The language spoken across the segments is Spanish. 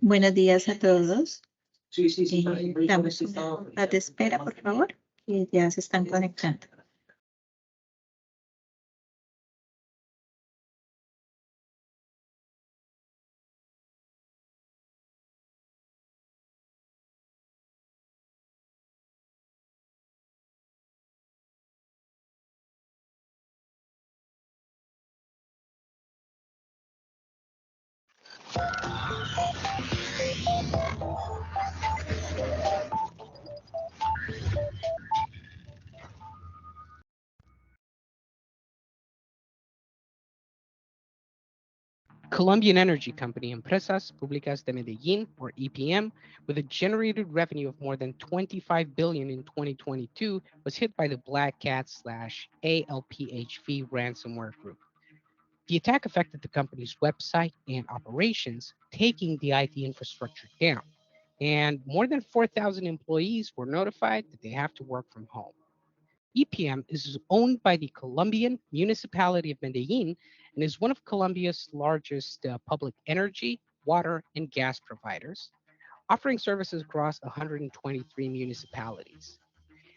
Buenos días a todos. Damos una hora de espera, por favor, que ya se están conectando. Colombian energy company Empresas Públicas de Medellín, or EPM, with a generated revenue of more than 25 billion in 2022, was hit by the Black Cat/ALPHV ransomware group. The attack affected the company's website and operations, taking the IT infrastructure down, and more than 4,000 employees were notified that they have to work from home. EPM is owned by the Colombian municipality of Medellín and is one of Colombia's largest public energy, water, and gas providers, offering services across 123 municipalities.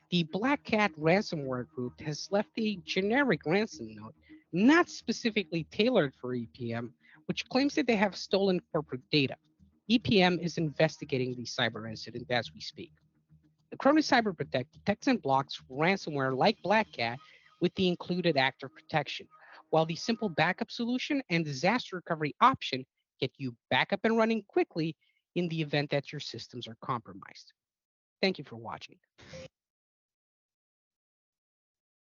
The Black Cat ransomware group has left a generic ransom note, not specifically tailored for EPM, which claims that they have stolen corporate data. EPM is investigating the cyber incident as we speak. Acronis Cyber Protect detects and blocks ransomware like Black Cat with the included actor protection, while the simple backup solution and disaster recovery option get you back up and running quickly in the event that your systems are compromised. Thank you for watching.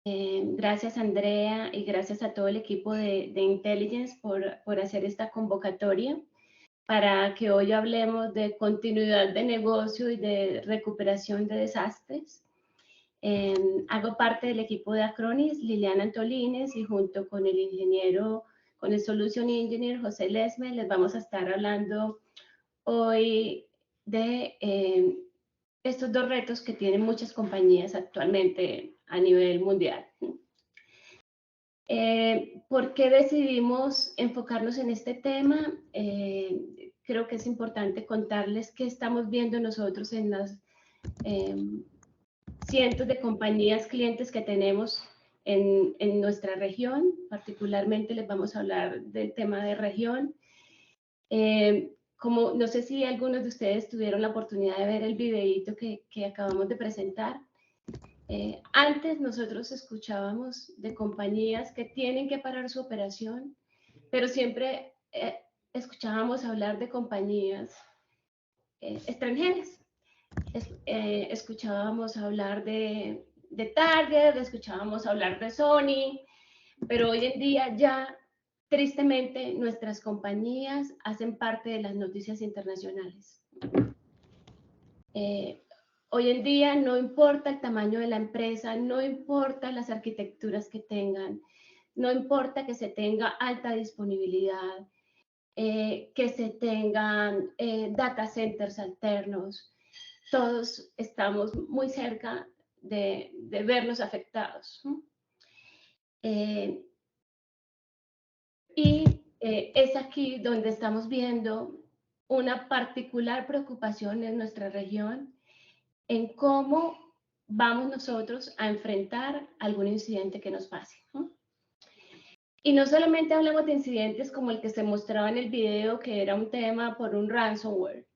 Gracias, Andrea, y gracias a todo el equipo de Intelligence por hacer esta convocatoria para que hoy hablemos de continuidad de negocio y de recuperación de desastres. Hago parte del equipo de Acronis, Liliana Antolines, y junto con el ingeniero, con el Solution Engineer José Lesme, les vamos a estar hablando hoy de estos dos retos que tienen muchas compañías actualmente a nivel mundial. ¿Por qué decidimos enfocarnos en este tema? Creo que es importante contarles qué estamos viendo nosotros en las cientos de compañías clientes que tenemos en nuestra región. Particularmente les vamos a hablar del tema de región. Como no sé si algunos de ustedes tuvieron la oportunidad de ver el videíto que acabamos de presentar. Antes nosotros escuchábamos de compañías que tienen que parar su operación, pero siempre escuchábamos hablar de compañías extranjeras. Escuchábamos hablar de Target, escuchábamos hablar de Sony, pero hoy en día ya tristemente nuestras compañías hacen parte de las noticias internacionales. Hoy en día no importa el tamaño de la empresa, no importa las arquitecturas que tengan, no importa que se tenga alta disponibilidad, que se tengan data centers alternos, todos estamos muy cerca de vernos afectados. Es aquí donde estamos viendo una particular preocupación en nuestra región en cómo vamos nosotros a enfrentar algún incidente que nos pase. Y no solamente hablamos de incidentes como el que se mostraba en el video, que era un tema por un ransomware,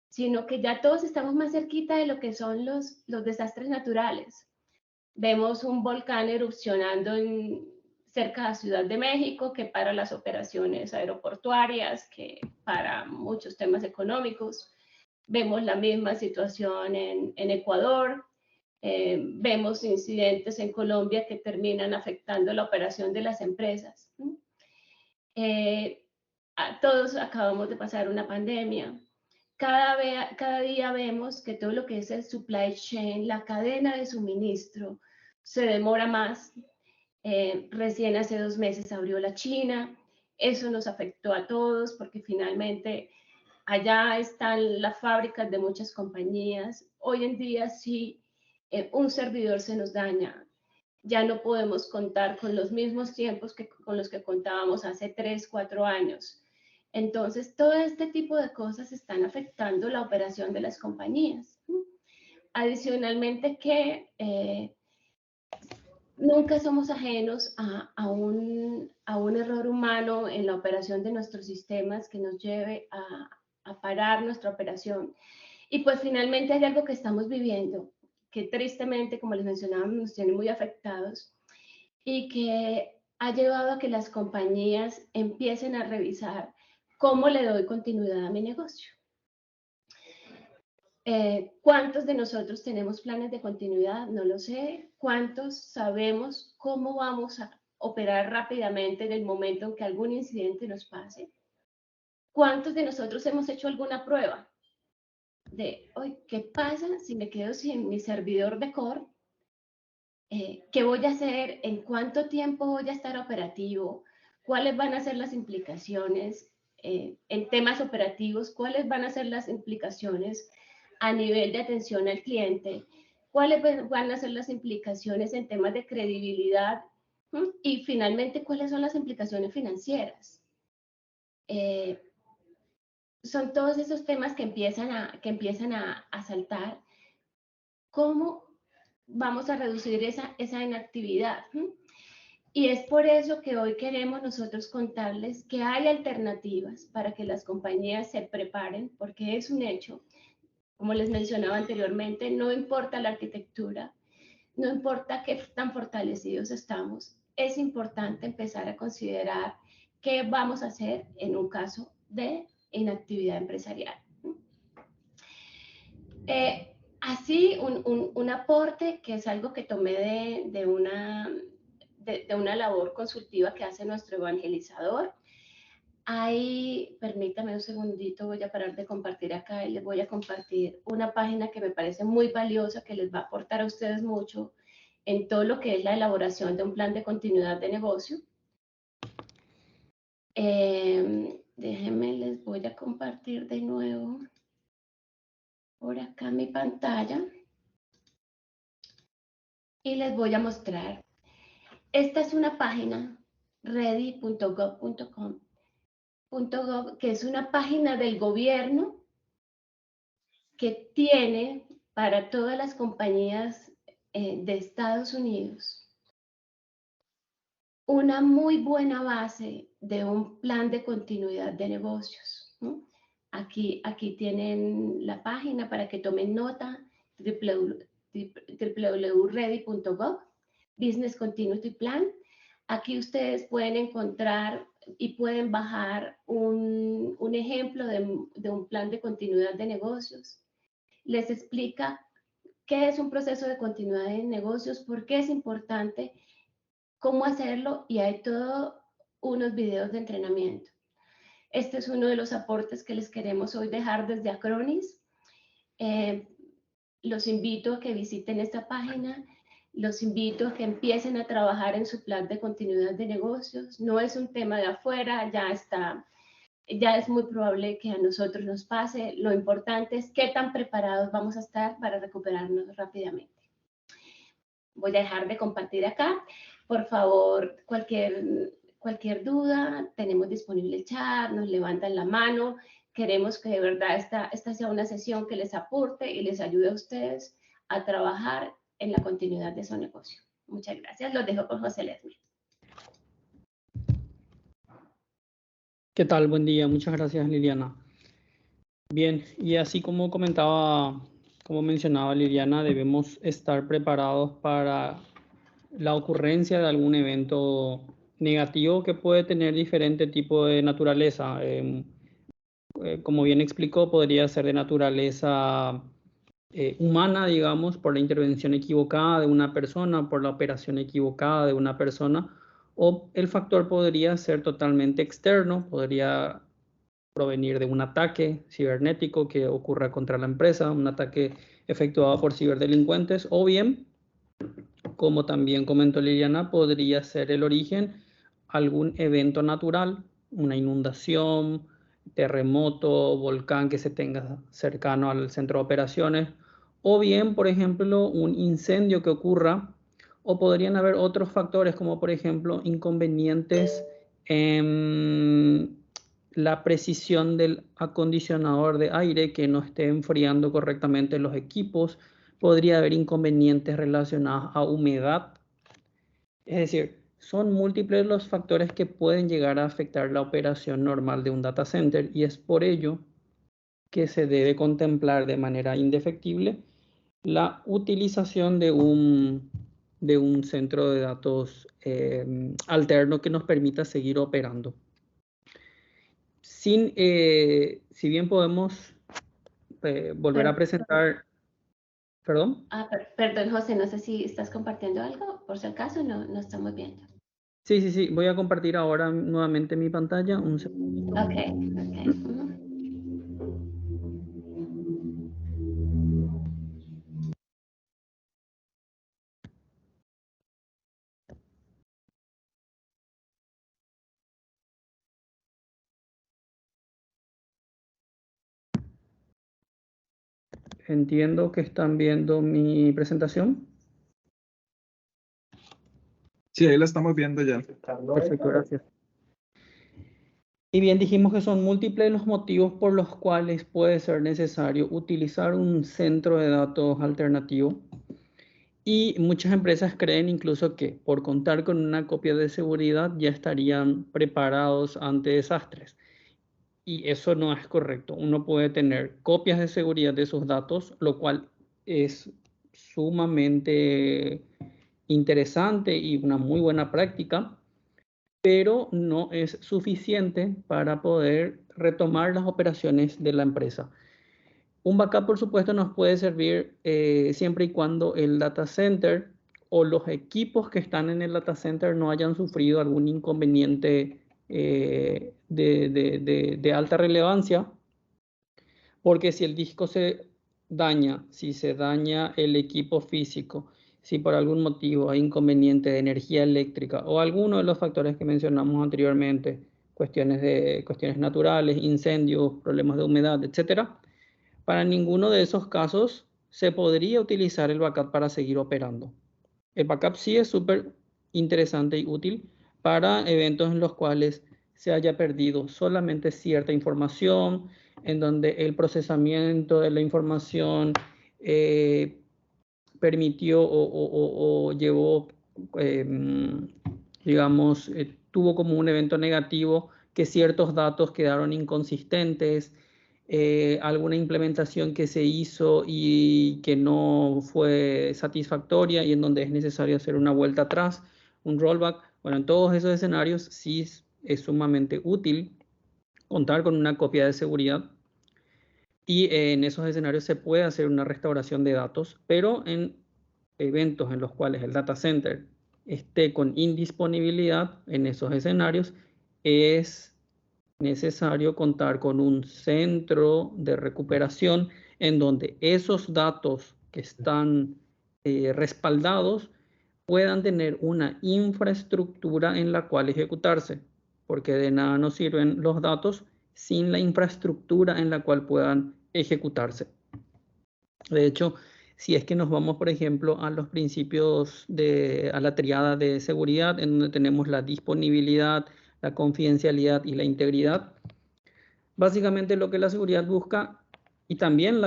sino que ya todos estamos más cerquita de lo que son los desastres naturales. Vemos un volcán erupcionando cerca de la Ciudad de México, que para las operaciones aeroportuarias, que para muchos temas económicos. Vemos la misma situación en Ecuador, vemos incidentes en Colombia que terminan afectando la operación de las empresas. Todos acabamos de pasar una pandemia. Cada día vemos que todo lo que es el supply chain, la cadena de suministro, se demora más. Recién hace 2 meses abrió la China. Eso nos afectó a todos porque finalmente allá están las fábricas de muchas compañías. Hoy en día, si un servidor se nos daña, ya no podemos contar con los mismos tiempos con los que contábamos hace 3, 4 años. Entonces, todo este tipo de cosas están afectando la operación de las compañías. Adicionalmente que nunca somos ajenos a un error humano en la operación de nuestros sistemas que nos lleve a parar nuestra operación. Y pues finalmente hay algo que estamos viviendo, que tristemente, como les mencionaba, nos tiene muy afectados y que ha llevado a que las compañías empiecen a revisar cómo le doy continuidad a mi negocio. ¿Cuántos de nosotros tenemos planes de continuidad? No lo sé. ¿Cuántos sabemos cómo vamos a operar rápidamente en el momento en que algún incidente nos pase? ¿Cuántos de nosotros hemos hecho alguna prueba de, hoy, qué pasa si me quedo sin mi servidor de core? ¿Qué voy a hacer? ¿En cuánto tiempo voy a estar operativo? ¿Cuáles van a ser las implicaciones en temas operativos? ¿Cuáles van a ser las implicaciones a nivel de atención al cliente? ¿Cuáles van a ser las implicaciones en temas de credibilidad? Y finalmente, ¿cuáles son las implicaciones financieras? Son todos esos temas que empiezan a saltar. ¿Cómo vamos a reducir esa inactividad? Y es por eso que hoy queremos nosotros contarles que hay alternativas para que las compañías se preparen, porque es un hecho. Como les mencionaba anteriormente, no importa la arquitectura, no importa qué tan fortalecidos estamos, es importante empezar a considerar qué vamos a hacer en un caso de inactividad empresarial. Así, un aporte que es algo que tomé de una labor consultiva que hace nuestro evangelizador. Ahí, permítame un segundito, voy a parar de compartir acá y les voy a compartir una página que me parece muy valiosa, que les va a aportar a ustedes mucho en todo lo que es la elaboración de un plan de continuidad de negocio. Déjenme, les voy a compartir de nuevo por acá mi pantalla y les voy a mostrar. Esta es una página, ready.gov.com, que es una página del gobierno que tiene para todas las compañías de Estados Unidos una muy buena base de un plan de continuidad de negocios. Aquí tienen la página para que tomen nota, www.ready.gov, Business Continuity Plan. Aquí ustedes pueden encontrar y pueden bajar un ejemplo de un plan de continuidad de negocios. Les explica qué es un proceso de continuidad de negocios, por qué es importante, cómo hacerlo, y hay todos unos videos de entrenamiento. Este es uno de los aportes que les queremos hoy dejar desde Acronis. Los invito a que visiten esta página, los invito a que empiecen a trabajar en su plan de continuidad de negocios. No es un tema de afuera, ya es muy probable que a nosotros nos pase. Lo importante es qué tan preparados vamos a estar para recuperarnos rápidamente. Voy a dejar de compartir acá. Por favor, cualquier duda, tenemos disponible el chat, nos levantan la mano. Queremos que de verdad esta sea una sesión que les aporte y les ayude a ustedes a trabajar en la continuidad de su negocio. Muchas gracias. Los dejo con José Ledesma. ¿Qué tal? Buen día. Muchas gracias, Liliana. Bien, y así como mencionaba Liliana, debemos estar preparados para la ocurrencia de algún evento negativo que puede tener diferente tipo de naturaleza. Como bien explicó, podría ser de naturaleza humana, digamos, por la intervención equivocada de una persona, por la operación equivocada de una persona, o el factor podría ser totalmente externo, podría provenir de un ataque cibernético que ocurra contra la empresa, un ataque efectuado por ciberdelincuentes, o bien como también comentó Liliana, podría ser el origen algún evento natural, una inundación, terremoto, volcán que se tenga cercano al centro de operaciones, o bien, por ejemplo, un incendio que ocurra, o podrían haber otros factores como, por ejemplo, inconvenientes en la precisión del acondicionador de aire que no esté enfriando correctamente los equipos. Podría haber inconvenientes relacionados a humedad. Es decir, son múltiples los factores que pueden llegar a afectar la operación normal de un data center y es por ello que se debe contemplar de manera indefectible la utilización de un centro de datos alterno que nos permita seguir operando. Si bien podemos volver a presentar... ¿Perdón? Perdón, José, no sé si estás compartiendo algo, por si acaso no estamos viendo. Sí. Voy a compartir ahora nuevamente mi pantalla. Un segundo. Ok. Entiendo que están viendo mi presentación. Sí, ahí la estamos viendo ya. Perfecto, gracias. Y bien, dijimos que son múltiples los motivos por los cuales puede ser necesario utilizar un centro de datos alternativo. Y muchas empresas creen incluso que por contar con una copia de seguridad ya estarían preparados ante desastres. Y eso no es correcto. Uno puede tener copias de seguridad de sus datos, lo cual es sumamente interesante y una muy buena práctica, pero no es suficiente para poder retomar las operaciones de la empresa. Un backup, por supuesto, nos puede servir siempre y cuando el data center o los equipos que están en el data center no hayan sufrido algún inconveniente de alta relevancia, porque si el disco se daña, si se daña el equipo físico, si por algún motivo hay inconveniente de energía eléctrica o alguno de los factores que mencionamos anteriormente, cuestiones naturales, incendios, problemas de humedad, etcétera, para ninguno de esos casos se podría utilizar el backup para seguir operando. El backup sí es súper interesante y útil para eventos en los cuales se haya perdido solamente cierta información, en donde el procesamiento de la información permitió o llevó, digamos, tuvo como un evento negativo que ciertos datos quedaron inconsistentes, alguna implementación que se hizo y que no fue satisfactoria y en donde es necesario hacer una vuelta atrás, un rollback. Bueno, en todos esos escenarios sí es sumamente útil contar con una copia de seguridad y en esos escenarios se puede hacer una restauración de datos, pero en eventos en los cuales el data center esté con indisponibilidad, en esos escenarios es necesario contar con un centro de recuperación en donde esos datos que están respaldados puedan tener una infraestructura en la cual ejecutarse, porque de nada nos sirven los datos sin la infraestructura en la cual puedan ejecutarse. De hecho, si es que nos vamos, por ejemplo, a los principios a la triada de seguridad, en donde tenemos la disponibilidad, la confidencialidad y la integridad, básicamente lo que la seguridad busca, y también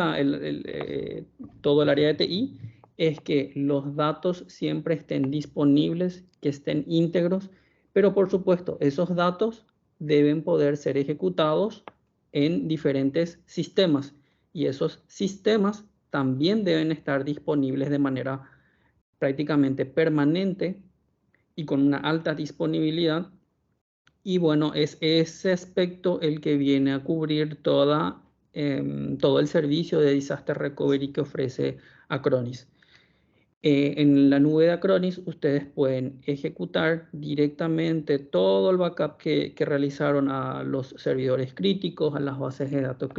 todo el área de TI, es que los datos siempre estén disponibles, que estén íntegros, pero por supuesto, esos datos deben poder ser ejecutados en diferentes sistemas, y esos sistemas también deben estar disponibles de manera prácticamente permanente y con una alta disponibilidad. Y bueno, es ese aspecto el que viene a cubrir todo el servicio de Disaster Recovery que ofrece Acronis. En la nube de Acronis ustedes pueden ejecutar directamente todo el backup que realizaron a los servidores críticos, a las bases de datos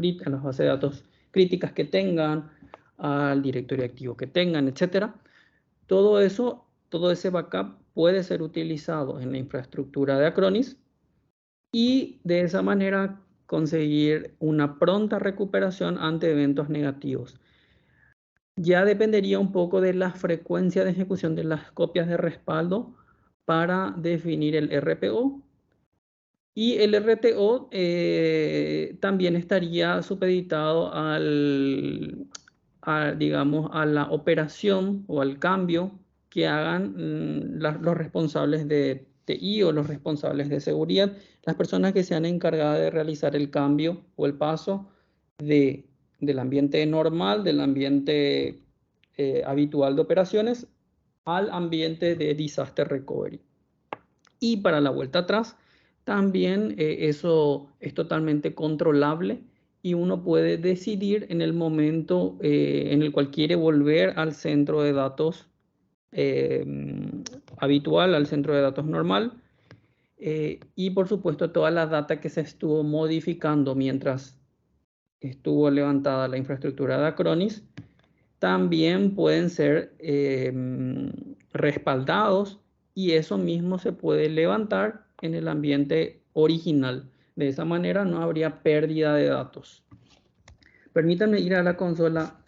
críticas que tengan, al directorio activo que tengan, etc. Todo eso todo ese backup puede ser utilizado en la infraestructura de Acronis y de esa manera conseguir una pronta recuperación ante eventos negativos. Ya dependería un poco de la frecuencia de ejecución de las copias de respaldo para definir el RPO. Y el RTO también estaría supeditado digamos, a la operación o al cambio que hagan los responsables de TI o los responsables de seguridad, las personas que sean encargadas de realizar el cambio o el paso del ambiente normal, del ambiente habitual de operaciones, al ambiente de disaster recovery. Y para la vuelta atrás, también eso es totalmente controlable y uno puede decidir en el momento en el cual quiere volver al centro de datos habitual, al centro de datos normal. Y por supuesto toda la data que se estuvo modificando mientras estuvo levantada la infraestructura de Acronis también pueden ser respaldados y eso mismo se puede levantar en el ambiente original. De esa manera no habría pérdida de datos. Permítanme ir a la consola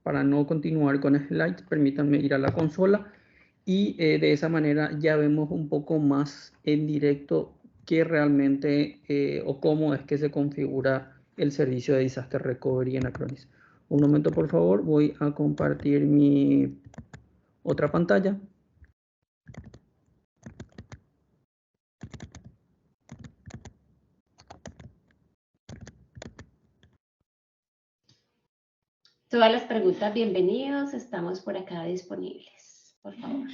para no continuar con slides. Permítanme ir a la consola y de esa manera ya vemos un poco más en directo qué realmente o cómo es que se configura el servicio de Disaster Recovery en Acronis. Un momento, por favor, voy a compartir mi otra pantalla. Todas las preguntas, bienvenidos, estamos por acá disponibles, por favor.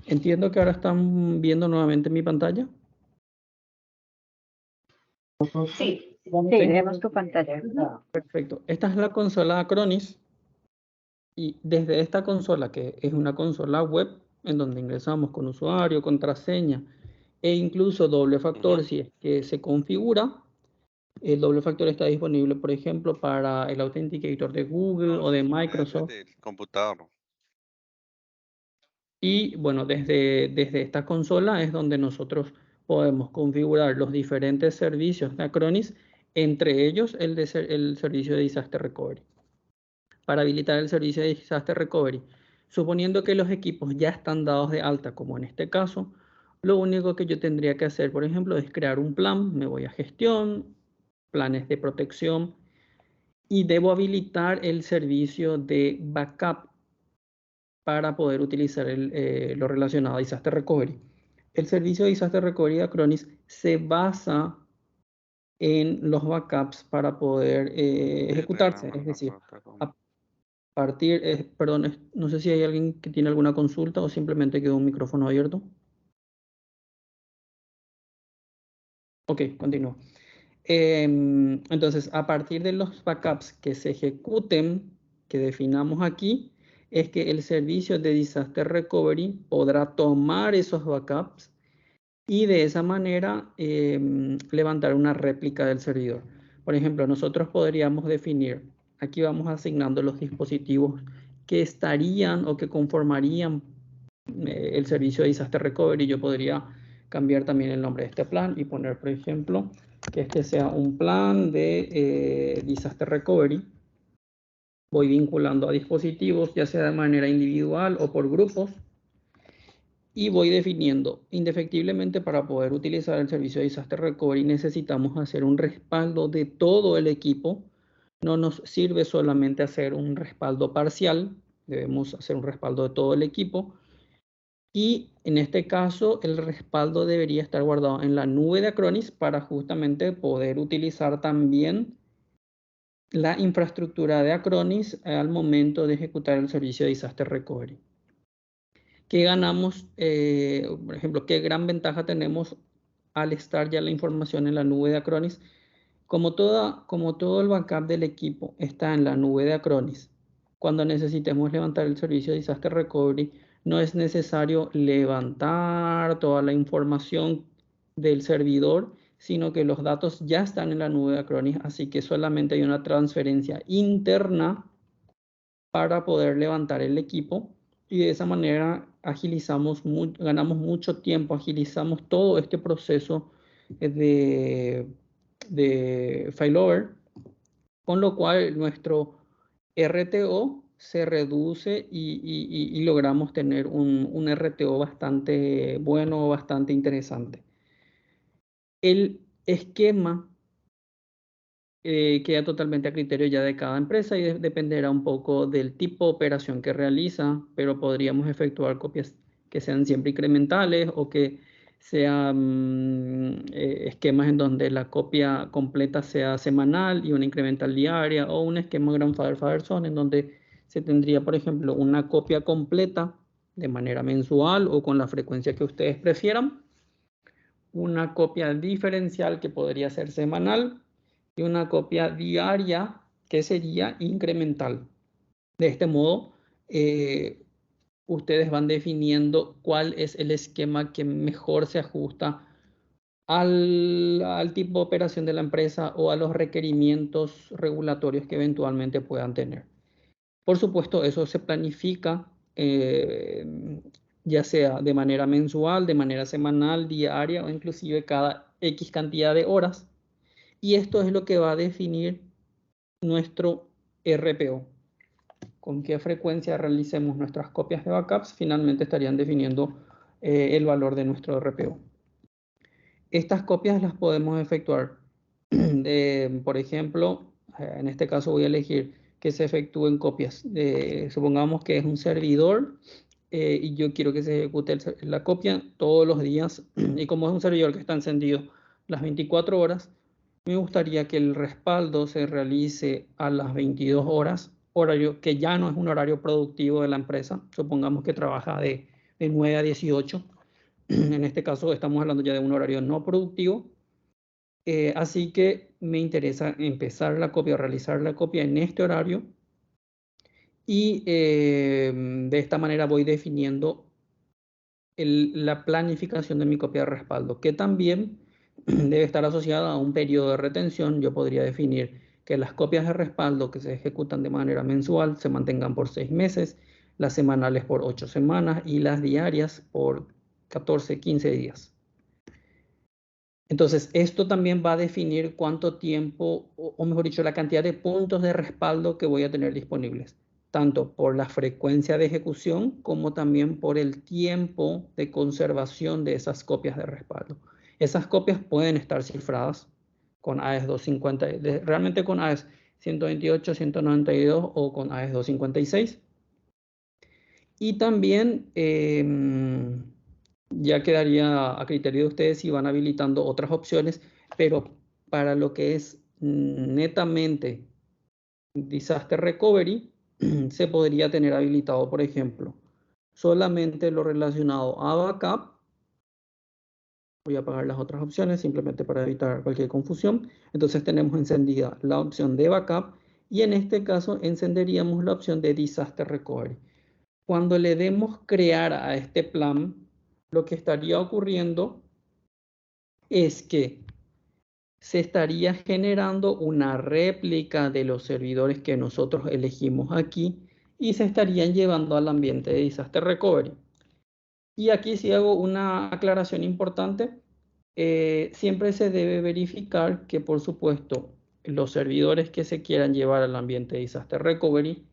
Entiendo que ahora están viendo nuevamente mi pantalla. Sí. Sí, vemos tu pantalla. Perfecto. Esta es la consola Acronis y desde esta consola, que es una consola web en donde ingresamos con usuario, contraseña e incluso doble factor si es que se configura. El doble factor está disponible, por ejemplo, para el Authenticator de Google o de Microsoft. Del computador. Y bueno, desde esta consola es donde nosotros podemos configurar los diferentes servicios de Acronis, entre ellos el servicio de Disaster Recovery. Para habilitar el servicio de Disaster Recovery, suponiendo que los equipos ya están dados de alta, como en este caso, lo único que yo tendría que hacer, por ejemplo, es crear un plan. Me voy a gestión, planes de protección, y debo habilitar el servicio de backup para poder utilizar lo relacionado a Disaster Recovery. El servicio de Disaster Recovery de Acronis se basa en los backups para poder ejecutarse. Es decir, a partir, perdón, no sé si hay alguien que tiene alguna consulta o simplemente quedó un micrófono abierto. Ok, continúo. Entonces, a partir de los backups que se ejecuten, que definamos aquí, es que el servicio de Disaster Recovery podrá tomar esos backups y de esa manera levantar una réplica del servidor. Por ejemplo, nosotros podríamos definir, aquí vamos asignando los dispositivos que estarían o que conformarían el servicio de Disaster Recovery. Yo podría cambiar también el nombre de este plan y poner, por ejemplo, que este sea un plan de Disaster Recovery. Voy vinculando a dispositivos, ya sea de manera individual o por grupos. Y voy definiendo, indefectiblemente para poder utilizar el servicio de Disaster Recovery necesitamos hacer un respaldo de todo el equipo. No nos sirve solamente hacer un respaldo parcial, debemos hacer un respaldo de todo el equipo. Y en este caso el respaldo debería estar guardado en la nube de Acronis para justamente poder utilizar también la infraestructura de Acronis al momento de ejecutar el servicio de Disaster Recovery. ¿Qué ganamos? Por ejemplo, ¿qué gran ventaja tenemos al estar ya la información en la nube de Acronis? Como todo el backup del equipo está en la nube de Acronis, cuando necesitemos levantar el servicio de Disaster Recovery, no es necesario levantar toda la información del servidor, sino que los datos ya están en la nube de Acronis, así que solamente hay una transferencia interna para poder levantar el equipo y de esa manera ganamos mucho tiempo, agilizamos todo este proceso de failover, con lo cual nuestro RTO se reduce y logramos tener un RTO bastante bueno, bastante interesante. El esquema queda totalmente a criterio ya de cada empresa y dependerá un poco del tipo de operación que realiza, pero podríamos efectuar copias que sean siempre incrementales o que sean esquemas en donde la copia completa sea semanal y una incremental diaria, o un esquema grandfather-father-son en donde se tendría, por ejemplo, una copia completa de manera mensual o con la frecuencia que ustedes prefieran, una copia diferencial que podría ser semanal y una copia diaria que sería incremental. De este modo, ustedes van definiendo cuál es el esquema que mejor se ajusta al tipo de operación de la empresa o a los requerimientos regulatorios que eventualmente puedan tener. Por supuesto, eso se planifica ya sea de manera mensual, de manera semanal, diaria o inclusive cada X cantidad de horas. Y esto es lo que va a definir nuestro RPO. Con qué frecuencia realicemos nuestras copias de backups, finalmente estarían definiendo el valor de nuestro RPO. Estas copias las podemos efectuar, por ejemplo, en este caso voy a elegir que se efectúen copias. Supongamos que es un servidor y yo quiero que se ejecute la copia todos los días. Y como es un servidor que está encendido las 24 horas, me gustaría que el respaldo se realice a las 22 horas, horario que ya no es un horario productivo de la empresa. Supongamos que trabaja de 9 a 18. En este caso estamos hablando ya de un horario no productivo. Así que me interesa empezar la copia, realizar la copia en este horario. Y de esta manera voy definiendo la planificación de mi copia de respaldo, que también debe estar asociada a un periodo de retención. Yo podría definir que las copias de respaldo que se ejecutan de manera mensual se mantengan por 6 meses, las semanales por 8 semanas y las diarias por 14, 15 días. Entonces, esto también va a definir cuánto tiempo, o mejor dicho, la cantidad de puntos de respaldo que voy a tener disponibles, tanto por la frecuencia de ejecución como también por el tiempo de conservación de esas copias de respaldo. Esas copias pueden estar cifradas con AES 250, realmente con AES 128, 192 o con AES 256. Y también ya quedaría a criterio de ustedes si van habilitando otras opciones, pero para lo que es netamente Disaster Recovery, se podría tener habilitado, por ejemplo, solamente lo relacionado a backup. Voy a apagar las otras opciones simplemente para evitar cualquier confusión. Entonces tenemos encendida la opción de backup y en este caso encenderíamos la opción de Disaster Recovery. Cuando le demos crear a este plan, lo que estaría ocurriendo es que se estaría generando una réplica de los servidores que nosotros elegimos aquí y se estarían llevando al ambiente de Disaster Recovery. Y aquí sí hago una aclaración importante. Siempre se debe verificar que, por supuesto, los servidores que se quieran llevar al ambiente de Disaster Recovery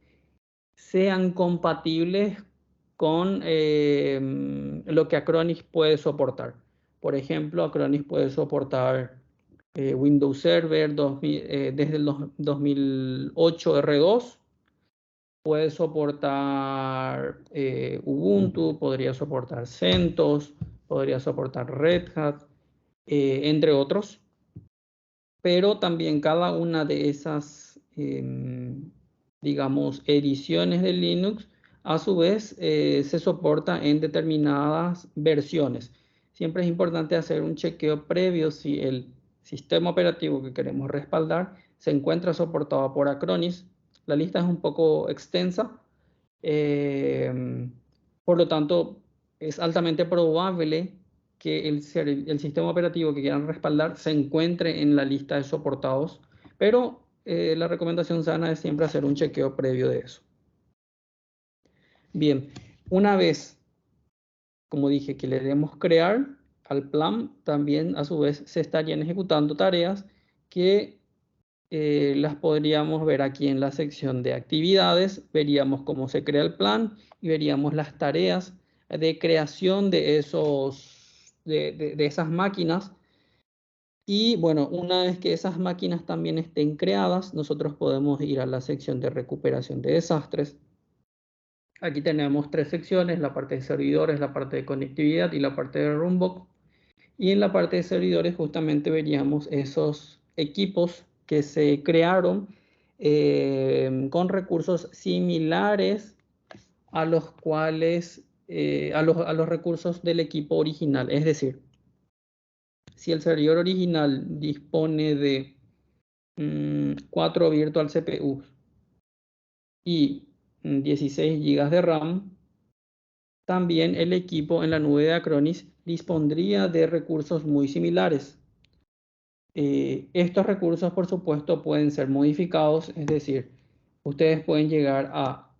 sean compatibles con lo que Acronis puede soportar. Por ejemplo, Acronis puede soportar Windows Server desde el 2008 R2, puede soportar Ubuntu, podría soportar CentOS, podría soportar Red Hat, entre otros. Pero también cada una de esas, digamos, ediciones de Linux, a su vez, se soporta en determinadas versiones. Siempre es importante hacer un chequeo previo si el sistema operativo que queremos respaldar se encuentra soportado por Acronis. La lista es un poco extensa. Por lo tanto, es altamente probable que el sistema operativo que quieran respaldar se encuentre en la lista de soportados, pero la recomendación sana es siempre hacer un chequeo previo de eso. Bien, una vez, como dije, que le demos crear al plan, también a su vez se estarían ejecutando tareas que las podríamos ver aquí en la sección de actividades. Veríamos cómo se crea el plan y veríamos las tareas de creación de esas máquinas. Y bueno, una vez que esas máquinas también estén creadas, nosotros podemos ir a la sección de recuperación de desastres. Aquí tenemos 3 secciones: la parte de servidores, la parte de conectividad y la parte de runbook. Y en la parte de servidores justamente veríamos esos equipos que se crearon con recursos similares a los cuales, a los recursos del equipo original. Es decir, si el servidor original dispone de 4 virtual CPUs y 16 GB de RAM, también el equipo en la nube de Acronis dispondría de recursos muy similares. Estos recursos, por supuesto, pueden ser modificados, es decir, ustedes pueden llegar a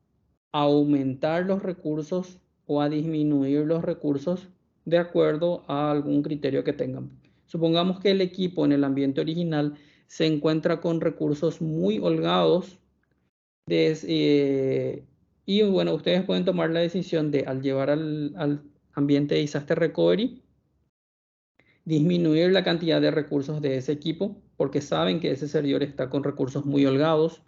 aumentar los recursos o a disminuir los recursos de acuerdo a algún criterio que tengan. Supongamos que el equipo en el ambiente original se encuentra con recursos muy holgados y bueno, ustedes pueden tomar la decisión de, al llevar al ambiente de Disaster Recovery, disminuir la cantidad de recursos de ese equipo porque saben que ese servidor está con recursos muy holgados,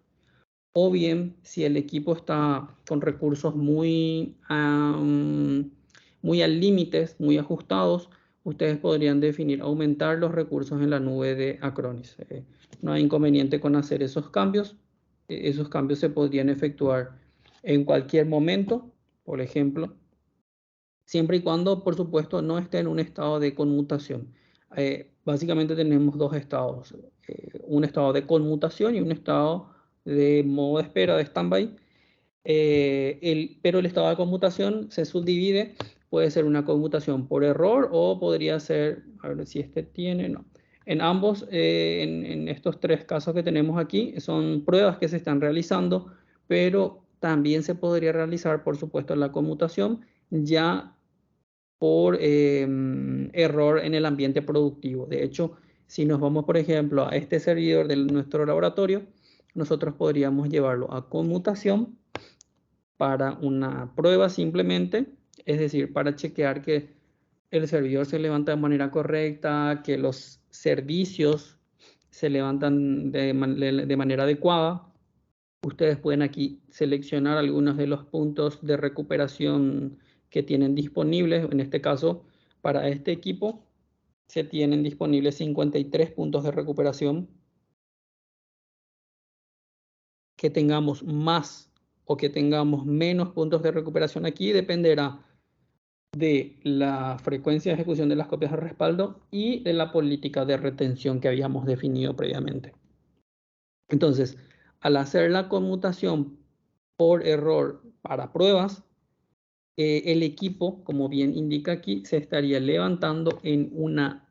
o bien si el equipo está con recursos muy al límites, muy ajustados, ustedes podrían definir aumentar los recursos en la nube de Acronis. No hay inconveniente con hacer esos cambios. Esos cambios se podrían efectuar en cualquier momento, por ejemplo, siempre y cuando, por supuesto, no esté en un estado de conmutación. Básicamente tenemos 2 estados, un estado de conmutación y un estado de modo de espera, de standby. Pero el estado de conmutación se subdivide, puede ser una conmutación por error o podría ser, a ver si este tiene, no. En ambos, en estos 3 casos que tenemos aquí, son pruebas que se están realizando, pero también se podría realizar, por supuesto, la conmutación ya por error en el ambiente productivo. De hecho, si nos vamos, por ejemplo, a este servidor de nuestro laboratorio, nosotros podríamos llevarlo a conmutación para una prueba simplemente, es decir, para chequear que el servidor se levanta de manera correcta, que los servicios se levantan de manera adecuada. Ustedes pueden aquí seleccionar algunos de los puntos de recuperación que tienen disponibles. En este caso, para este equipo, se tienen disponibles 53 puntos de recuperación. Que tengamos más o que tengamos menos puntos de recuperación aquí dependerá de la frecuencia de ejecución de las copias de respaldo y de la política de retención que habíamos definido previamente. Entonces, al hacer la conmutación por error para pruebas, el equipo, como bien indica aquí, se estaría levantando en una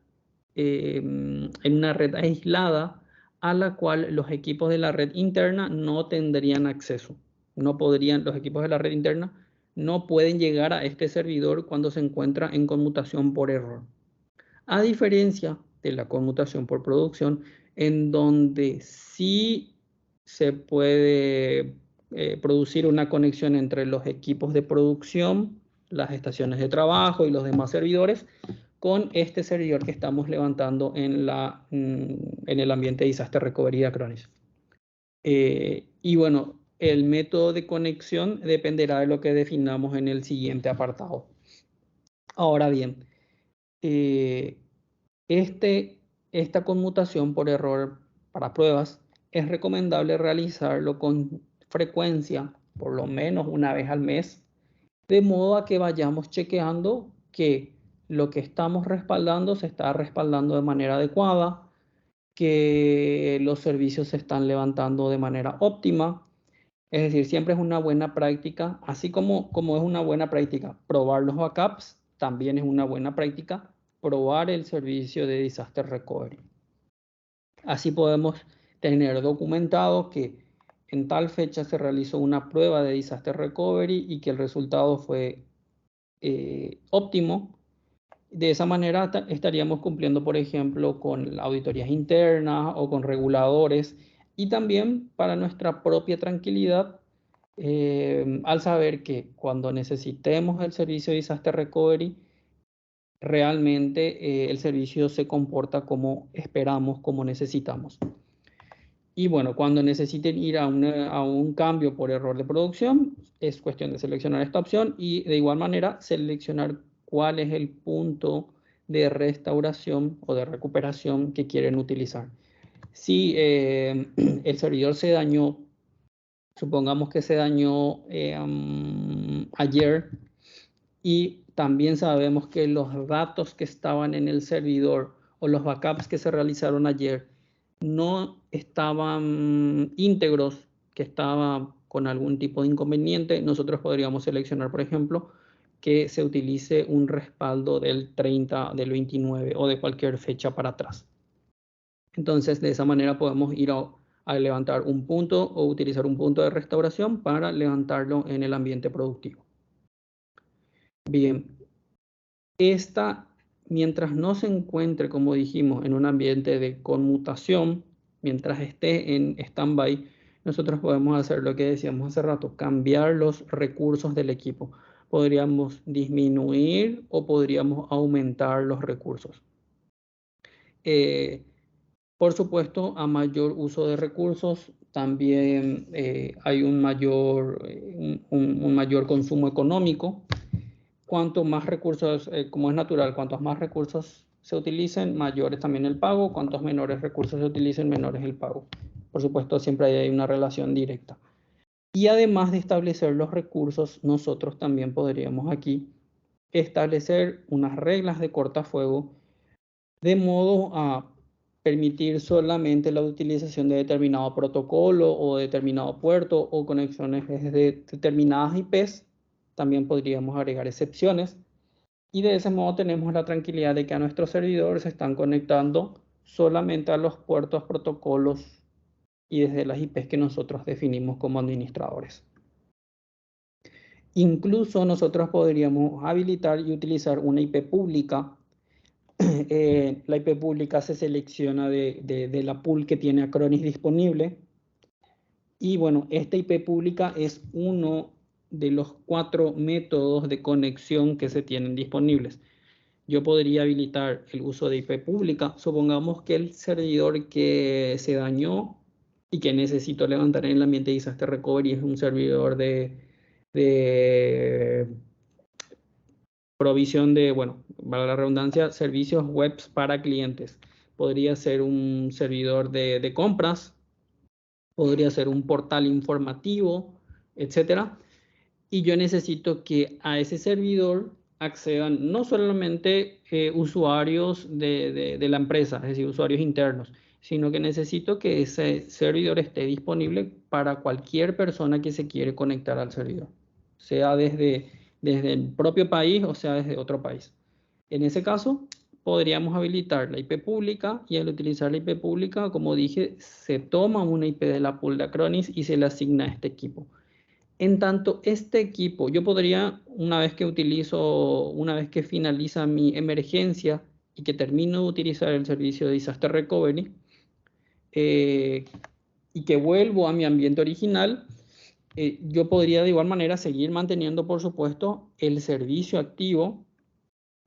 red aislada a la cual los equipos de la red interna no tendrían acceso. No podrían, los equipos de la red interna no pueden llegar a este servidor cuando se encuentra en conmutación por error. A diferencia de la conmutación por producción, en donde sí se puede producir una conexión entre los equipos de producción, las estaciones de trabajo y los demás servidores, con este servidor que estamos levantando en el ambiente de Disaster Recovery de Acronis. Y bueno, el método de conexión dependerá de lo que definamos en el siguiente apartado. Ahora bien, esta conmutación por error para pruebas es recomendable realizarlo con frecuencia, por lo menos una vez al mes, de modo a que vayamos chequeando que lo que estamos respaldando se está respaldando de manera adecuada, que los servicios se están levantando de manera óptima. Es decir, siempre es una buena práctica, así como es una buena práctica probar los backups, también es una buena práctica probar el servicio de Disaster Recovery. Así podemos tener documentado que en tal fecha se realizó una prueba de Disaster Recovery y que el resultado fue óptimo. De esa manera estaríamos cumpliendo, por ejemplo, con auditorías internas o con reguladores, y también para nuestra propia tranquilidad, al saber que cuando necesitemos el servicio de Disaster Recovery, realmente el servicio se comporta como esperamos, como necesitamos. Y bueno, cuando necesiten ir a un cambio por error de producción, es cuestión de seleccionar esta opción y de igual manera seleccionar cuál es el punto de restauración o de recuperación que quieren utilizar. Si el servidor se dañó, supongamos que se dañó ayer, y también sabemos que los datos que estaban en el servidor o los backups que se realizaron ayer no estaban íntegros, que estaba con algún tipo de inconveniente, nosotros podríamos seleccionar, por ejemplo, que se utilice un respaldo del 30, del 29 o de cualquier fecha para atrás. Entonces, de esa manera podemos ir a levantar un punto o utilizar un punto de restauración para levantarlo en el ambiente productivo. Bien, mientras no se encuentre, como dijimos, en un ambiente de conmutación, mientras esté en stand-by, nosotros podemos hacer lo que decíamos hace rato, cambiar los recursos del equipo. Podríamos disminuir o podríamos aumentar los recursos. Por supuesto, a mayor uso de recursos, también hay un mayor consumo económico. Cuanto más recursos, como es natural, cuantos más recursos se utilicen, mayor es también el pago. Cuantos menores recursos se utilicen, menor es el pago. Por supuesto, siempre hay una relación directa. Y además de establecer los recursos, nosotros también podríamos aquí establecer unas reglas de cortafuego de modo a permitir solamente la utilización de determinado protocolo o determinado puerto o conexiones desde determinadas IPs. También podríamos agregar excepciones y de ese modo tenemos la tranquilidad de que a nuestros servidores se están conectando solamente a los puertos, protocolos y desde las IPs que nosotros definimos como administradores. Incluso nosotros podríamos habilitar y utilizar una IP pública. La IP pública se selecciona de la pool que tiene Acronis disponible. Y bueno, esta IP pública es uno de los 4 métodos de conexión que se tienen disponibles. Yo podría habilitar el uso de IP pública. Supongamos que el servidor que se dañó y que necesito levantar en el ambiente de Disaster Recovery es un servidor de provisión de, bueno, para la redundancia, servicios webs para clientes. Podría ser un servidor de compras, podría ser un portal informativo, etcétera. Y yo necesito que a ese servidor accedan no solamente usuarios de la empresa, es decir, usuarios internos, sino que necesito que ese servidor esté disponible para cualquier persona que se quiere conectar al servidor, sea desde el propio país o sea desde otro país. En ese caso, podríamos habilitar la IP pública y al utilizar la IP pública, como dije, se toma una IP de la pool de Acronis y se le asigna a este equipo. En tanto, este equipo, yo podría, una vez que finaliza mi emergencia y que termino de utilizar el servicio de Disaster Recovery y que vuelvo a mi ambiente original, yo podría de igual manera seguir manteniendo, por supuesto, el servicio activo.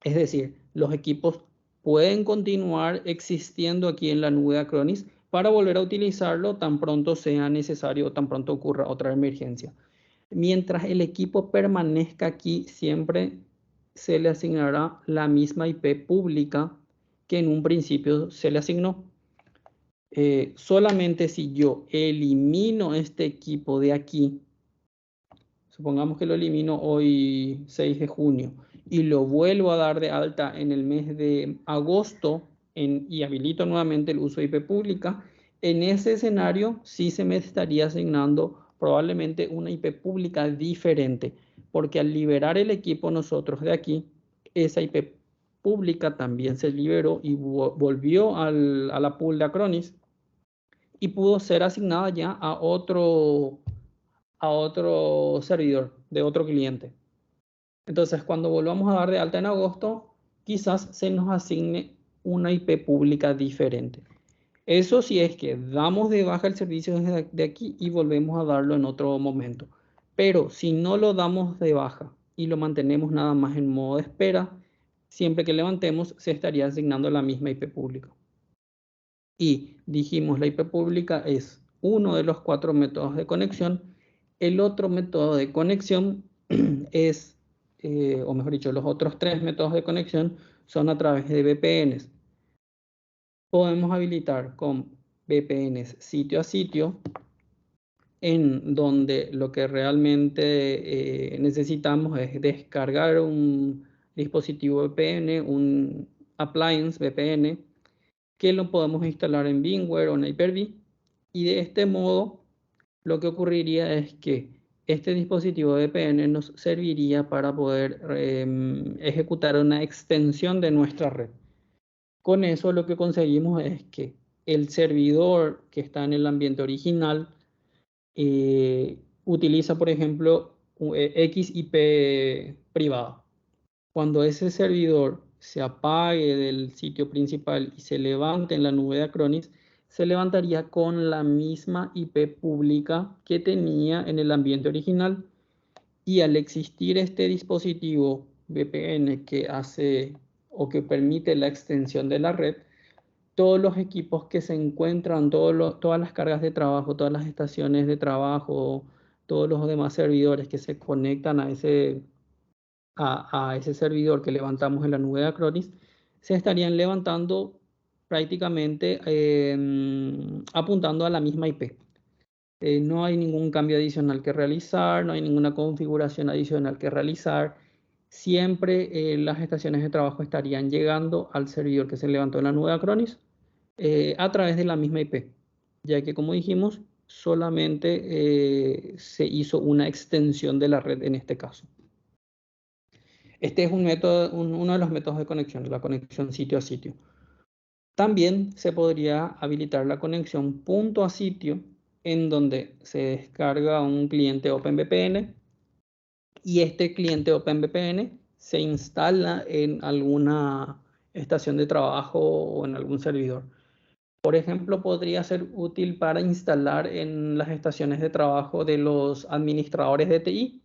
Es decir, los equipos pueden continuar existiendo aquí en la nube de Acronis para volver a utilizarlo tan pronto sea necesario o tan pronto ocurra otra emergencia. Mientras el equipo permanezca aquí, siempre se le asignará la misma IP pública que en un principio se le asignó. Solamente si yo elimino este equipo de aquí, supongamos que lo elimino hoy 6 de junio y lo vuelvo a dar de alta en el mes de agosto y habilito nuevamente el uso de IP pública, en ese escenario sí se me estaría asignando probablemente una IP pública diferente, porque al liberar el equipo nosotros de aquí, esa IP pública también se liberó y volvió a la pool de Acronis y pudo ser asignada ya a otro servidor de otro cliente. Entonces, cuando volvamos a dar de alta en agosto, quizás se nos asigne una IP pública diferente. Eso sí es que damos de baja el servicio desde de aquí y volvemos a darlo en otro momento. Pero si no lo damos de baja y lo mantenemos nada más en modo de espera, siempre que levantemos se estaría asignando la misma IP pública. Y dijimos, la IP pública es uno de los 4 métodos de conexión. El otro método de conexión es, o mejor dicho, los otros 3 métodos de conexión son a través de VPNs. Podemos habilitar con VPNs sitio a sitio, en donde lo que realmente necesitamos es descargar un dispositivo VPN, un appliance VPN, que lo podemos instalar en VMware o en Hyper-V, y de este modo lo que ocurriría es que este dispositivo VPN nos serviría para poder ejecutar una extensión de nuestra red. Con eso lo que conseguimos es que el servidor que está en el ambiente original utiliza, por ejemplo, XIP privado. Cuando ese servidor se apague del sitio principal y se levante en la nube de Acronis, se levantaría con la misma IP pública que tenía en el ambiente original. Y al existir este dispositivo VPN que hace o que permite la extensión de la red, todos los equipos que se encuentran, todas las cargas de trabajo, todas las estaciones de trabajo, todos los demás servidores que se conectan a ese servidor que levantamos en la nube de Acronis, se estarían levantando prácticamente apuntando a la misma IP. No hay ningún cambio adicional que realizar, no hay ninguna configuración adicional que realizar. Siempre las estaciones de trabajo estarían llegando al servidor que se levantó en la nube de Acronis a través de la misma IP, ya que, como dijimos, solamente se hizo una extensión de la red en este caso. Este es uno de los métodos de conexión, la conexión sitio a sitio. También se podría habilitar la conexión punto a sitio, en donde se descarga un cliente OpenVPN y este cliente OpenVPN se instala en alguna estación de trabajo o en algún servidor. Por ejemplo, podría ser útil para instalar en las estaciones de trabajo de los administradores de TI,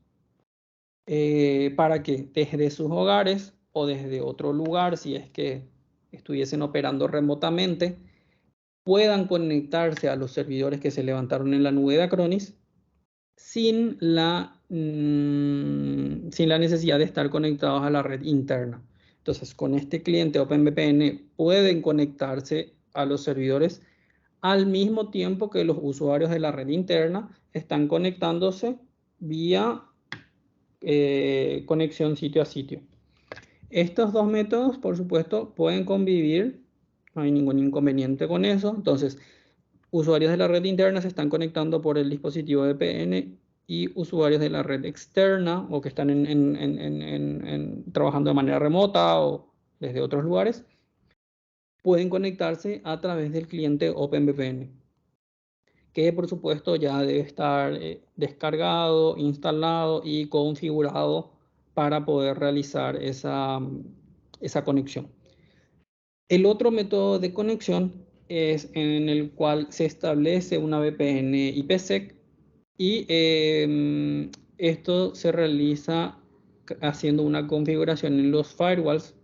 para que desde sus hogares o desde otro lugar, si es que estuviesen operando remotamente, puedan conectarse a los servidores que se levantaron en la nube de Acronis sin la necesidad de estar conectados a la red interna. Entonces, con este cliente OpenVPN pueden conectarse a los servidores al mismo tiempo que los usuarios de la red interna están conectándose vía conexión sitio a sitio. Estos dos métodos, por supuesto, pueden convivir, no hay ningún inconveniente con eso. Entonces, usuarios de la red interna se están conectando por el dispositivo VPN y usuarios de la red externa o que están trabajando de manera remota o desde otros lugares, pueden conectarse a través del cliente OpenVPN, que por supuesto ya debe estar descargado, instalado y configurado para poder realizar esa conexión. El otro método de conexión es en el cual se establece una VPN IPsec y esto se realiza haciendo una configuración en los firewalls.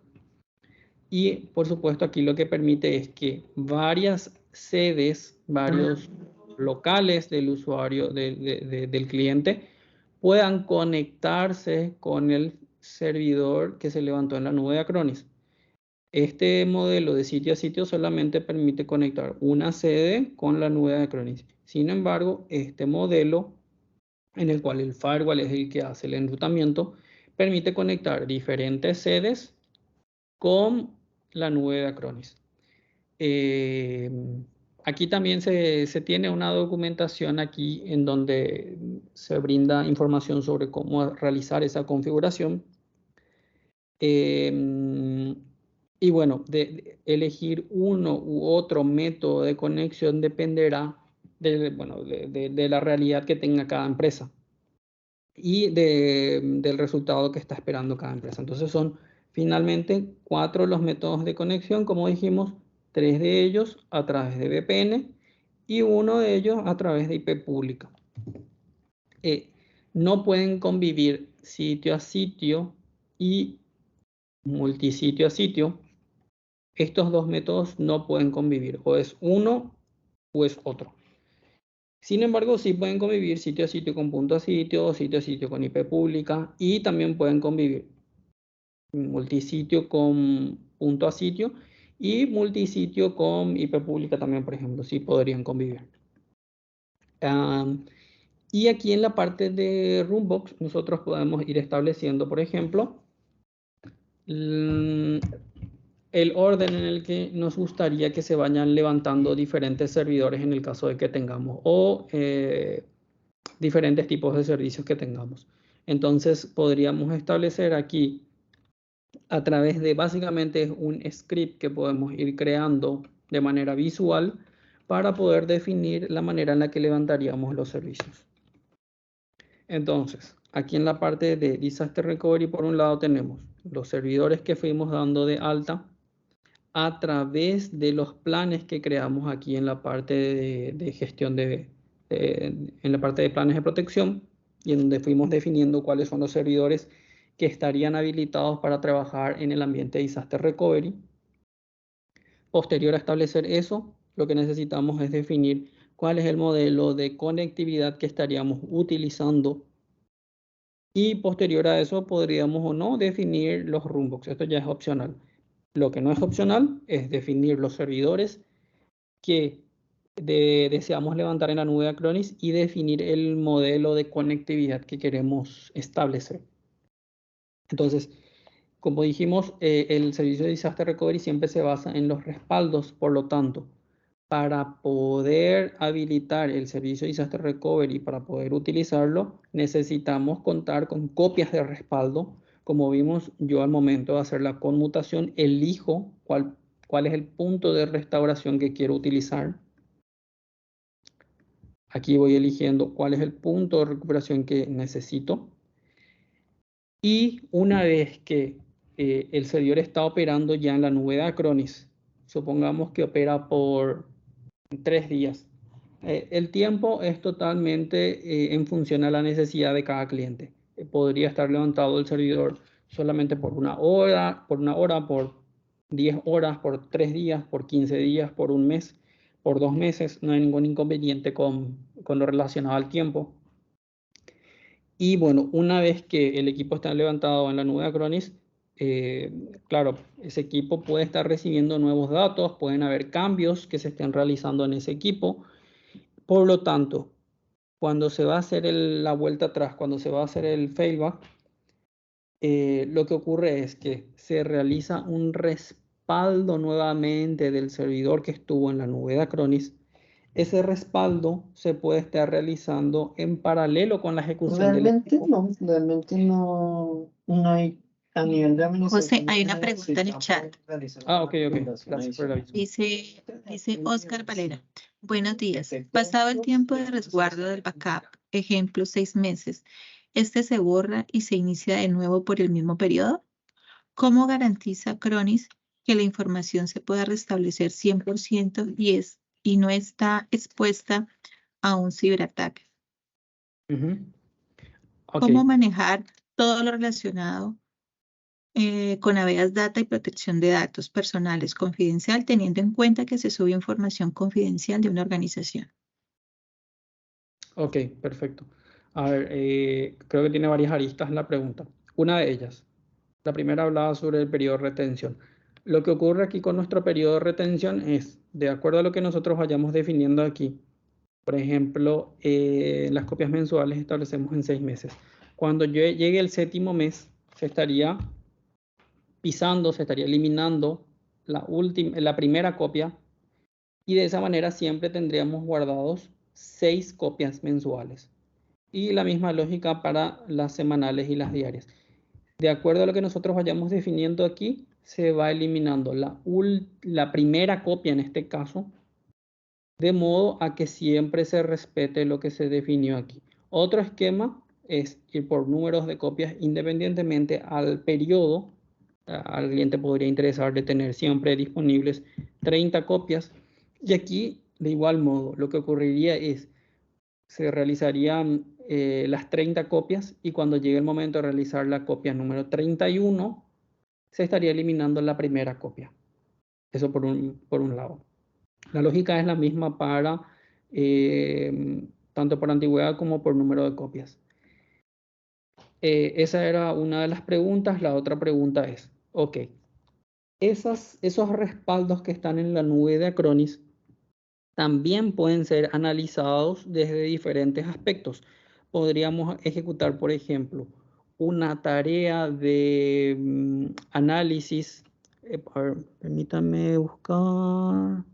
Y por supuesto aquí lo que permite es que varias sedes, varios locales del usuario, del cliente, puedan conectarse con el servidor que se levantó en la nube de Acronis. Este modelo de sitio a sitio solamente permite conectar una sede con la nube de Acronis. Sin embargo, este modelo, en el cual el firewall es el que hace el enrutamiento, permite conectar diferentes sedes con la nube de Acronis. Aquí también se tiene una documentación aquí en donde se brinda información sobre cómo realizar esa configuración. Y bueno, de elegir uno u otro método de conexión dependerá de la realidad que tenga cada empresa y del resultado que está esperando cada empresa. Entonces son finalmente 4 los métodos de conexión, como dijimos, 3 de ellos a través de VPN y uno de ellos a través de IP pública. No pueden convivir sitio a sitio y multisitio a sitio. Estos dos métodos no pueden convivir, o es uno o es otro. Sin embargo, sí pueden convivir sitio a sitio con punto a sitio con IP pública, y también pueden convivir multisitio con punto a sitio y multisitio con IP pública también, por ejemplo, sí podrían convivir. Y aquí en la parte de Runbox nosotros podemos ir estableciendo, por ejemplo, el orden en el que nos gustaría que se vayan levantando diferentes servidores en el caso de que tengamos, o diferentes tipos de servicios que tengamos. Entonces podríamos establecer aquí a través de básicamente un script que podemos ir creando de manera visual para poder definir la manera en la que levantaríamos los servicios. Entonces, aquí en la parte de Disaster Recovery, por un lado tenemos los servidores que fuimos dando de alta a través de los planes que creamos aquí en la parte de gestión en la parte de planes de protección, y en donde fuimos definiendo cuáles son los servidores que estarían habilitados para trabajar en el ambiente de Disaster Recovery. Posterior a establecer eso, lo que necesitamos es definir cuál es el modelo de conectividad que estaríamos utilizando, y posterior a eso podríamos o no definir los runbooks. Esto ya es opcional. Lo que no es opcional es definir los servidores que deseamos levantar en la nube de Acronis y definir el modelo de conectividad que queremos establecer. Entonces, como dijimos, el servicio de Disaster Recovery siempre se basa en los respaldos. Por lo tanto, para poder habilitar el servicio de Disaster Recovery, para poder utilizarlo, necesitamos contar con copias de respaldo. Como vimos, yo al momento de hacer la conmutación elijo cuál es el punto de restauración que quiero utilizar. Aquí voy eligiendo cuál es el punto de recuperación que necesito. Y una vez que el servidor está operando ya en la nube de Acronis, supongamos que opera por 3 días. El tiempo es totalmente en función a la necesidad de cada cliente. Podría estar levantado el servidor solamente por una hora, por 10 horas, por 3 días, por 15 días, por un mes, por 2 meses. No hay ningún inconveniente con lo relacionado al tiempo. Y bueno, una vez que el equipo está levantado en la nube de Acronis, claro, ese equipo puede estar recibiendo nuevos datos, pueden haber cambios que se estén realizando en ese equipo. Por lo tanto, cuando se va a hacer la vuelta atrás, cuando se va a hacer el failback, lo que ocurre es que se realiza un respaldo nuevamente del servidor que estuvo en la nube de Acronis. Ese respaldo se puede estar realizando en paralelo con la ejecución Realmente no hay a nivel de José, administración. hay una pregunta en el chat. Ok. Gracias por el aviso. Dice Oscar Valera. Buenos días. Pasado el tiempo de resguardo del backup, ejemplo 6 meses, ¿este se borra y se inicia de nuevo por el mismo periodo? ¿Cómo garantiza Acronis que la información se pueda restablecer 100% y no está expuesta a un ciberataque? ¿Cómo manejar todo lo relacionado con habeas data y protección de datos personales confidencial, teniendo en cuenta que se sube información confidencial de una organización? Ok, perfecto. A ver, creo que tiene varias aristas en la pregunta. Una de ellas, la primera hablaba sobre el periodo de retención. Lo que ocurre aquí con nuestro periodo de retención es, de acuerdo a lo que nosotros vayamos definiendo aquí, por ejemplo, las copias mensuales establecemos en 6 meses. Cuando llegue el 7º mes, se estaría pisando, se estaría eliminando la primera copia, y de esa manera siempre tendríamos guardados 6 copias mensuales. Y la misma lógica para las semanales y las diarias. De acuerdo a lo que nosotros vayamos definiendo aquí, se va eliminando la primera copia en este caso, de modo a que siempre se respete lo que se definió aquí. Otro esquema es ir por números de copias independientemente al periodo. Al cliente podría interesarle tener siempre disponibles 30 copias. Y aquí, de igual modo, lo que ocurriría es, se realizarían las 30 copias y cuando llegue el momento de realizar la copia número 31, se estaría eliminando la primera copia. Eso por un lado. La lógica es la misma para tanto por antigüedad como por número de copias. Esa era una de las preguntas. La otra pregunta es, ok, esos respaldos que están en la nube de Acronis también pueden ser analizados desde diferentes aspectos. Podríamos ejecutar, por ejemplo, una tarea de análisis. Permítanme buscar.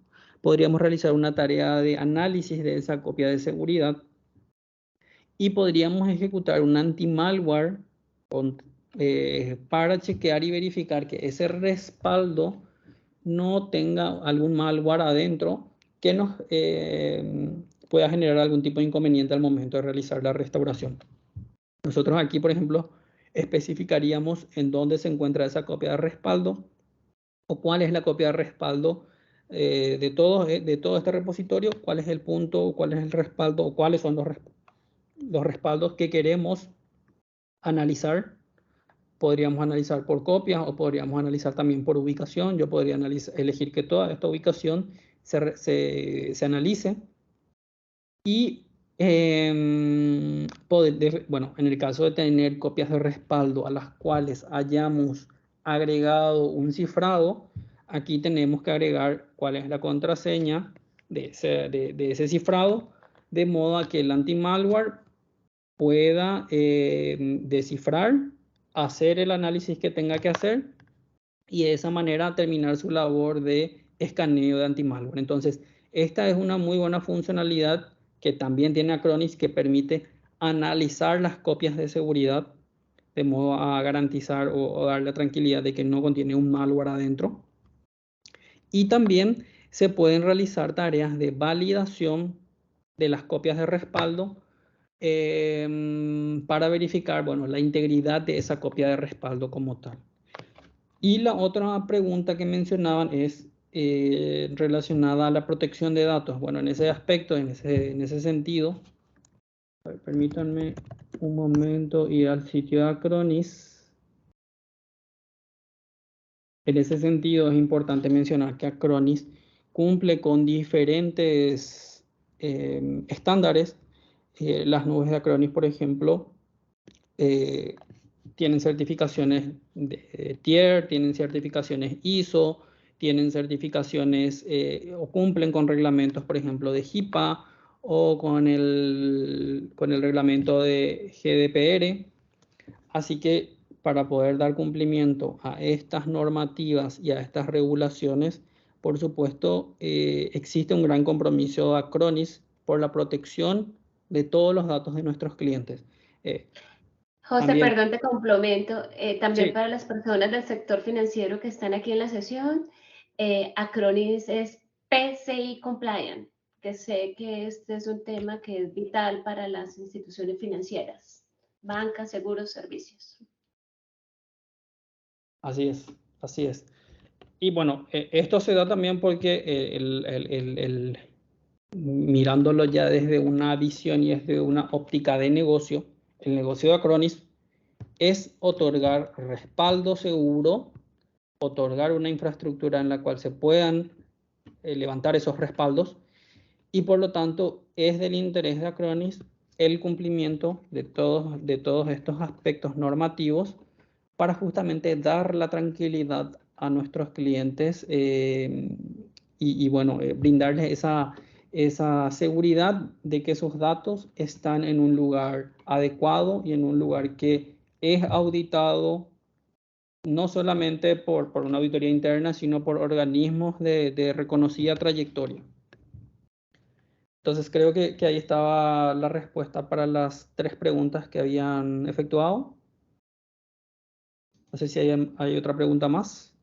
Podríamos realizar una tarea de análisis de esa copia de seguridad y podríamos ejecutar un anti-malware para chequear y verificar que ese respaldo no tenga algún malware adentro que nos pueda generar algún tipo de inconveniente al momento de realizar la restauración. Nosotros aquí, por ejemplo, especificaríamos en dónde se encuentra esa copia de respaldo o cuál es la copia de respaldo de todo este repositorio, cuál es el punto, cuál es el respaldo o cuáles son los respaldos que queremos analizar. Podríamos analizar por copias o podríamos analizar también por ubicación. Yo podría elegir que toda esta ubicación se analice y bueno, en el caso de tener copias de respaldo a las cuales hayamos agregado un cifrado, aquí tenemos que agregar cuál es la contraseña de ese cifrado, de modo a que el anti-malware pueda descifrar, hacer el análisis que tenga que hacer y de esa manera terminar su labor de escaneo de anti-malware. Entonces, esta es una muy buena funcionalidad que también tiene Acronis, que permite analizar las copias de seguridad de modo a garantizar o dar la tranquilidad de que no contiene un malware adentro. Y también se pueden realizar tareas de validación de las copias de respaldo para verificar, bueno, la integridad de esa copia de respaldo como tal. Y la otra pregunta que mencionaban es relacionada a la protección de datos. Bueno, en ese aspecto, en ese sentido, a ver, permítanme un momento ir al sitio de Acronis. En ese sentido es importante mencionar que Acronis cumple con diferentes estándares. Las nubes de Acronis, por ejemplo, tienen certificaciones de TIER, tienen certificaciones ISO, tienen certificaciones o cumplen con reglamentos, por ejemplo, de HIPAA o con el reglamento de GDPR. Así que para poder dar cumplimiento a estas normativas y a estas regulaciones, por supuesto, existe un gran compromiso de Acronis por la protección de todos los datos de nuestros clientes. José, también, perdón, te complemento. También sí. para las personas del sector financiero que están aquí en la sesión, Acronis es PCI Compliant, que sé que este es un tema que es vital para las instituciones financieras, bancas, seguros, servicios. Así es, así es. Y bueno, esto se da también porque mirándolo ya desde una visión y desde una óptica de negocio, el negocio de Acronis es otorgar respaldo seguro, otorgar una infraestructura en la cual se puedan levantar esos respaldos y por lo tanto es del interés de Acronis el cumplimiento de todos estos aspectos normativos para justamente dar la tranquilidad a nuestros clientes y bueno, brindarles esa seguridad de que sus datos están en un lugar adecuado y en un lugar que es auditado no solamente por una auditoría interna, sino por organismos de reconocida trayectoria. Entonces creo que ahí estaba la respuesta para las 3 preguntas que habían efectuado. No sé si hay otra pregunta más.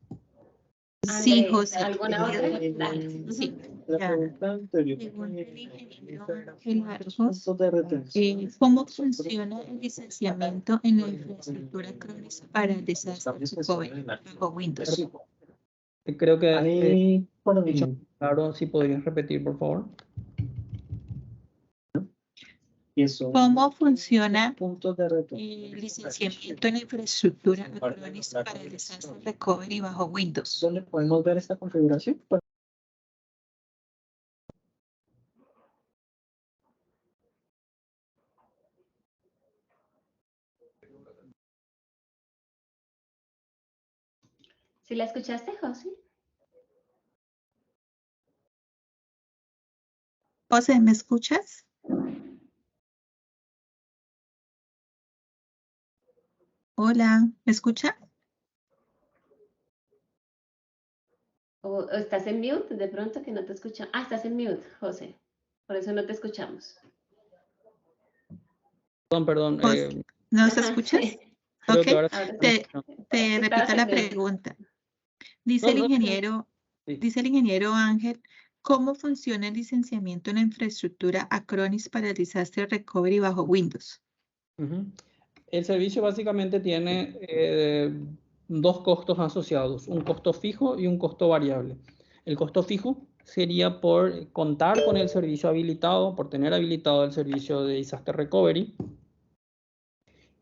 Sí, Andrés, José. ¿alguna otra? Dale. Sí. La Ya. pregunta anterior. Según el ingeniero Ángel Argos, Puntos de retención. ¿cómo funciona el licenciamiento en la infraestructura Acronis para el desastre recovery bajo Windows? Creo que Ahí, por dicho ejemplo, claro, si podrías repetir, por favor. eso. ¿Cómo funciona Puntos de retención. el licenciamiento en la infraestructura Acronis para el desastre recovery bajo Windows? ¿Dónde podemos ver esta configuración? ¿Sí la escuchaste, José? José, ¿me escuchas? Hola, ¿me escucha? ¿O estás en mute? De pronto que no te escuchamos. Ah, estás en mute, José. Por eso no te escuchamos. Perdón. José, ¿nos Ajá, escuchas? sí. Creo Ok, que ahora Ahora te, sí. te Estabas repito la en mute. pregunta. Dice No, el no, ingeniero, sí. dice el ingeniero Ángel, ¿cómo funciona el licenciamiento en la infraestructura Acronis para el desastre recovery bajo Windows? Ujú. El servicio básicamente tiene dos costos asociados, un costo fijo y un costo variable. El costo fijo sería por contar con el servicio habilitado, por tener habilitado el servicio de Disaster Recovery.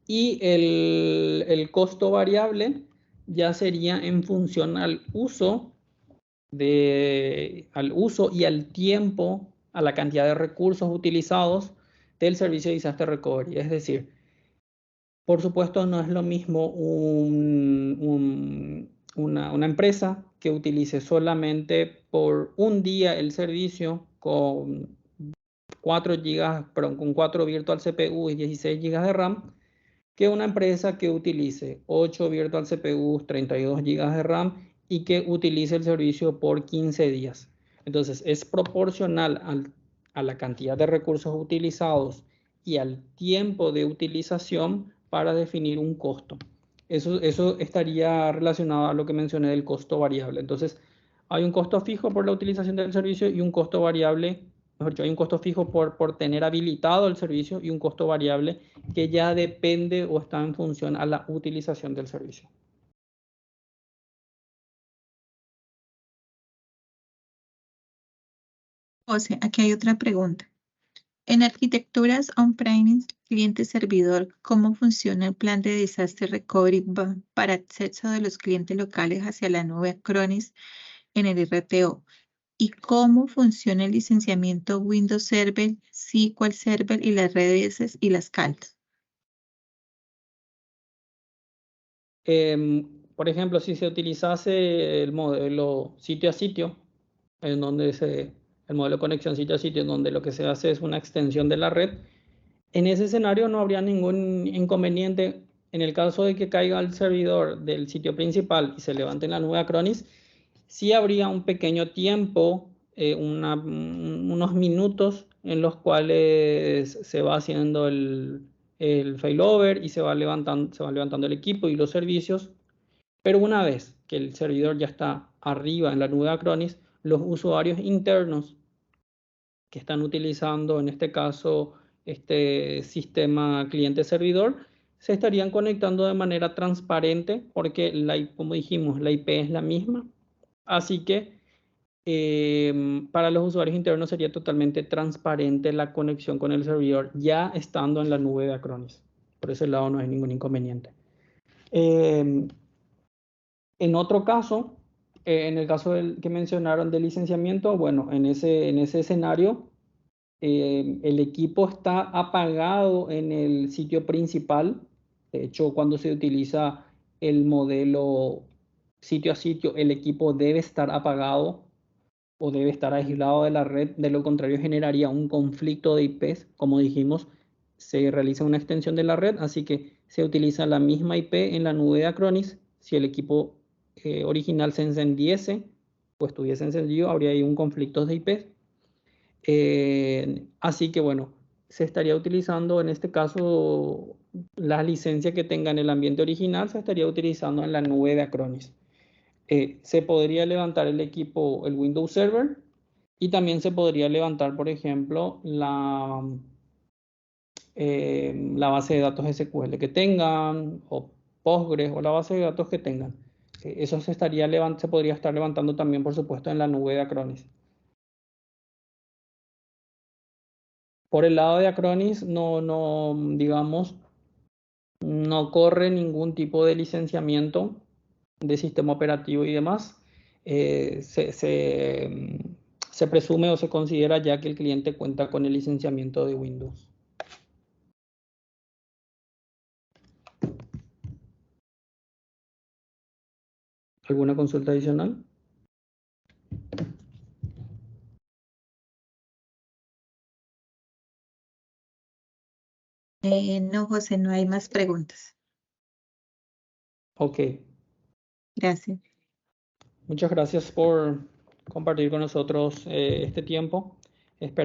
Y el costo variable ya sería en función al uso y al tiempo, a la cantidad de recursos utilizados del servicio de Disaster Recovery. Es decir, por supuesto, no es lo mismo una empresa que utilice solamente por un día el servicio con 4 virtual CPU y 16 GB de RAM, que una empresa que utilice 8 virtual CPUs, 32 GB de RAM y que utilice el servicio por 15 días. Entonces, es proporcional a la cantidad de recursos utilizados y al tiempo de utilización para definir un costo. Eso estaría relacionado a lo que mencioné del costo variable. Entonces, hay un costo fijo por la utilización del servicio y un costo variable, mejor dicho, hay un costo fijo por tener habilitado el servicio y un costo variable que ya depende o está en función a la utilización del servicio. José, aquí hay otra pregunta. En arquitecturas on-premise, cliente-servidor, ¿cómo funciona el plan de desastre recovery para acceso de los clientes locales hacia la nube Acronis en el RTO? ¿Y cómo funciona el licenciamiento Windows Server, SQL Server y las redes y las caldas? Por ejemplo, si se utilizase el modelo sitio a sitio, en donde el modelo de conexión sitio a sitio, en donde lo que se hace es una extensión de la red, en ese escenario no habría ningún inconveniente. En el caso de que caiga el servidor del sitio principal y se levante en la nube Acronis, sí habría un pequeño tiempo, unos minutos en los cuales se va haciendo el failover y se va levantando el equipo y los servicios. Pero una vez que el servidor ya está arriba en la nube Acronis, los usuarios internos que están utilizando en este caso este sistema cliente-servidor se estarían conectando de manera transparente porque, como dijimos, la IP es la misma. Así que para los usuarios internos sería totalmente transparente la conexión con el servidor ya estando en la nube de Acronis. Por ese lado no hay ningún inconveniente. En otro caso, en el caso que mencionaron del licenciamiento, bueno, en ese escenario, el equipo está apagado en el sitio principal. De hecho, cuando se utiliza el modelo sitio a sitio, el equipo debe estar apagado o debe estar aislado de la red. De lo contrario, generaría un conflicto de IPs. Como dijimos, se realiza una extensión de la red, así que se utiliza la misma IP en la nube de Acronis. Si el equipo original se encendiese o estuviese encendido, habría ahí un conflicto de IPs. Así que bueno, se estaría utilizando en este caso la licencia que tenga en el ambiente original, se estaría utilizando en la nube de Acronis. se podría levantar el equipo, el Windows Server, y también se podría levantar, por ejemplo, la base de datos SQL que tengan, o Postgres, o la base de datos que tengan. Eso se podría estar levantando también, por supuesto, en la nube de Acronis. Por el lado de Acronis, digamos, no corre ningún tipo de licenciamiento de sistema operativo y demás. Se presume o se considera ya que el cliente cuenta con el licenciamiento de Windows. ¿Alguna consulta adicional? No, José, no hay más preguntas. Ok. Gracias. Muchas gracias por compartir con nosotros este tiempo. Espero